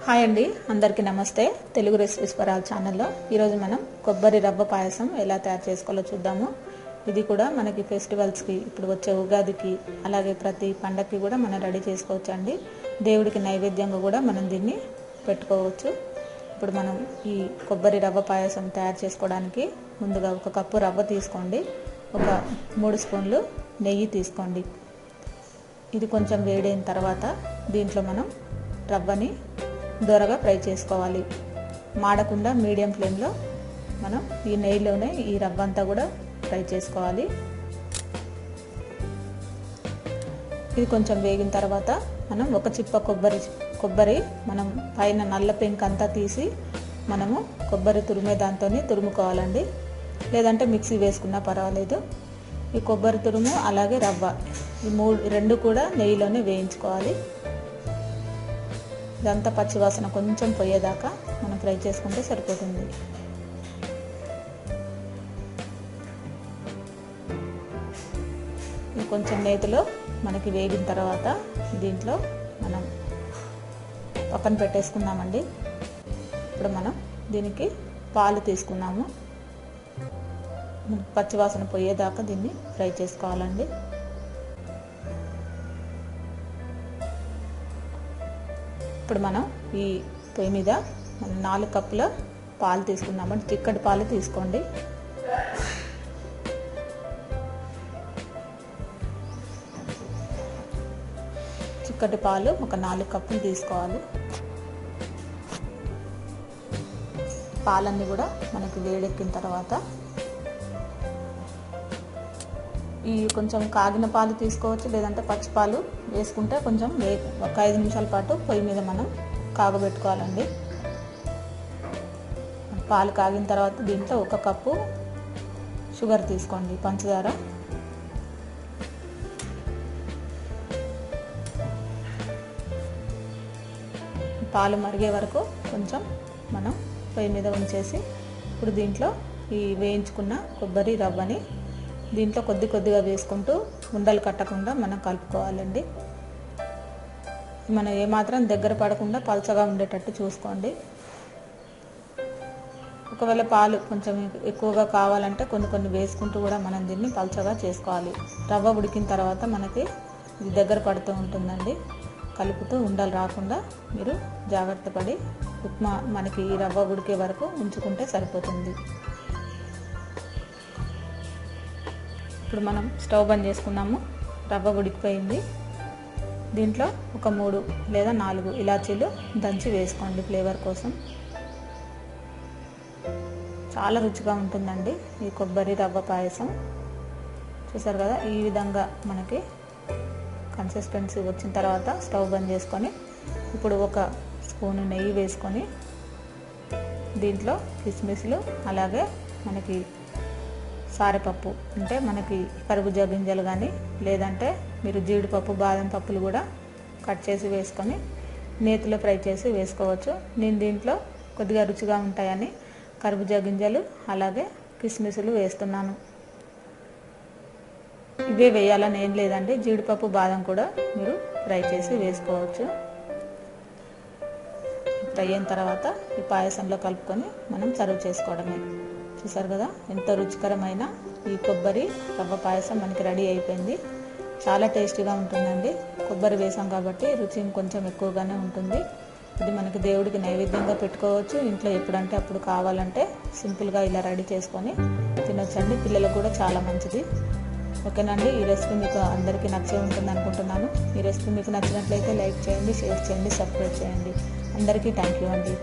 Hi అండి, అందరికీ నమస్తే. తెలుగు రెసిపీస్ ఫర్ ఆల్ ఛానల్లో ఈరోజు మనం కొబ్బరి రవ్వ పాయసం ఎలా తయారు చేసుకోవాలో చూద్దాము. ఇది కూడా మనకి ఫెస్టివల్స్కి, ఇప్పుడు వచ్చే ఉగాదికి, అలాగే ప్రతి పండగకి కూడా మనం రెడీ చేసుకోవచ్చు అండి. దేవుడికి నైవేద్యంగా కూడా మనం దీన్ని పెట్టుకోవచ్చు. ఇప్పుడు మనం ఈ కొబ్బరి రవ్వ పాయసం తయారు చేసుకోవడానికి ముందుగా ఒక కప్పు రవ్వ తీసుకోండి, ఒక 3 స్పూన్లు నెయ్యి తీసుకోండి. ఇది కొంచెం వేడైన తర్వాత దీంట్లో మనం రవ్వని దోరగా ఫ్రై చేసుకోవాలి. మాడకుండా మీడియం ఫ్లేమ్లో మనం ఈ నెయ్యిలోనే ఈ రవ్వ అంతా కూడా ఫ్రై చేసుకోవాలి. ఇది కొంచెం వేగిన తర్వాత మనం ఒక చిప్ప కొబ్బరి మనం పైన నల్ల పెంక్ అంతా తీసి మనము కొబ్బరి తురిమే దాంతో తురుముకోవాలండి. లేదంటే మిక్సీ వేసుకున్నా పర్వాలేదు. ఈ కొబ్బరి తురుము అలాగే రవ్వ ఈ రెండు కూడా నెయ్యిలోనే వేయించుకోవాలి. ఇదంతా పచ్చివాసన కొంచెం పోయేదాకా మనం ఫ్రై చేసుకుంటే సరిపోతుంది. ఇది కొంచెం నేతిలో మనకి వేగిన తర్వాత దీంట్లో మనం పక్కన పెట్టేసుకున్నామండి. ఇప్పుడు మనం దీనికి పాలు తీసుకున్నాము. పచ్చివాసన పోయేదాకా దీన్ని ఫ్రై చేసుకోవాలండి. ఇప్పుడు మనం ఈ పొయ్యి మీద 4 కప్పుల పాలు తీసుకున్నామండి. చిక్కటి పాలు తీసుకోండి. చిక్కటి పాలు ఒక 4 కప్పులు తీసుకోవాలి. పాలన్నీ కూడా మనకి వేడెక్కిన తర్వాత ఈ కొంచెం కాగిన పాలు తీసుకోవచ్చు, లేదంటే పచ్చి పాలు వేసుకుంటే కొంచెం ఒక 5 నిమిషాల పాటు పొయ్యి మీద మనం కాగబెట్టుకోవాలండి. పాలు కాగిన తర్వాత దీంట్లో 1 కప్పు షుగర్ తీసుకోండి, పంచదార. పాలు మరిగే వరకు కొంచెం మనం పొయ్యి మీద ఉంచేసి ఇప్పుడు దీంట్లో ఈ వేయించుకున్న కొబ్బరి రవ్వని దీంట్లో కొద్దిగా వేసుకుంటూ ఉండలు కట్టకుండా మనం కలుపుకోవాలండి. మనం ఏమాత్రం దగ్గర పడకుండా పలచగా ఉండేటట్టు చూసుకోండి. ఒకవేళ పాలు కొంచెం ఎక్కువగా కావాలంటే కొన్ని వేసుకుంటూ కూడా మనం దీన్ని పలచగా చేసుకోవాలి. రవ్వ ఉడికిన తర్వాత మనకి ఇది దగ్గర పడుతూ ఉంటుందండి. కలుపుతూ ఉండలు రాకుండా మీరు జాగ్రత్త పడి ఉప్మా మనకి ఈ రవ్వ ఉడికే వరకు ఉంచుకుంటే సరిపోతుంది. ఇప్పుడు మనం స్టవ్ బంద్ చేసుకున్నాము. రవ్వ ఉడికిపోయింది. దీంట్లో ఒక 3 లేదా 4 ఇలాచీలు దంచి వేసుకోండి ఫ్లేవర్ కోసం. చాలా రుచిగా ఉంటుందండి ఈ కొబ్బరి రవ్వ పాయసం. చూసారు కదా, ఈ విధంగా మనకి కన్సిస్టెన్సీ వచ్చిన తర్వాత స్టవ్ బంద్ చేసుకొని ఇప్పుడు 1 స్పూన్ నెయ్యి వేసుకొని దీంట్లో కిస్మిస్లు అలాగే మనకి సారెపప్పు అంటే మనకి కర్బూజా గింజలు కానీ, లేదంటే మీరు జీడిపప్పు, బాదం పప్పులు కూడా కట్ చేసి వేసుకొని నేతిలో ఫ్రై చేసి వేసుకోవచ్చు. నేను దీంట్లో కొద్దిగా రుచిగా ఉంటాయని కర్బూజా గింజలు అలాగే కిస్మిస్లు వేస్తున్నాను. ఇవే వేయాలని ఏం లేదండి, జీడిపప్పు, బాదం కూడా మీరు ఫ్రై చేసి వేసుకోవచ్చు. ఫ్రై అయిన తర్వాత ఈ పాయసంలో కలుపుకొని మనం సర్వ్ చేసుకోవడమే. చూసారు కదా, ఎంతో రుచికరమైన ఈ కొబ్బరి రవ్వ పాయసం మనకి రెడీ అయిపోయింది. చాలా టేస్టీగా ఉంటుందండి. కొబ్బరి వేసాం కాబట్టి రుచి కొంచెం ఎక్కువగానే ఉంటుంది. ఇది మనకి దేవుడికి నైవేద్యంగా పెట్టుకోవచ్చు. ఇంట్లో ఎప్పుడంటే అప్పుడు కావాలంటే సింపుల్గా ఇలా రెడీ చేసుకొని తినొచ్చండి. పిల్లలకు కూడా చాలా మంచిది. ఓకేనండి, ఈ రెసిపీ మీకు అందరికీ నచ్చే ఉంటుంది అనుకుంటున్నాను. ఈ రెసిపీ మీకు నచ్చినట్లయితే లైక్ చేయండి, షేర్ చేయండి, సబ్స్క్రైబ్ చేయండి. అందరికీ థ్యాంక్ యూ అండి.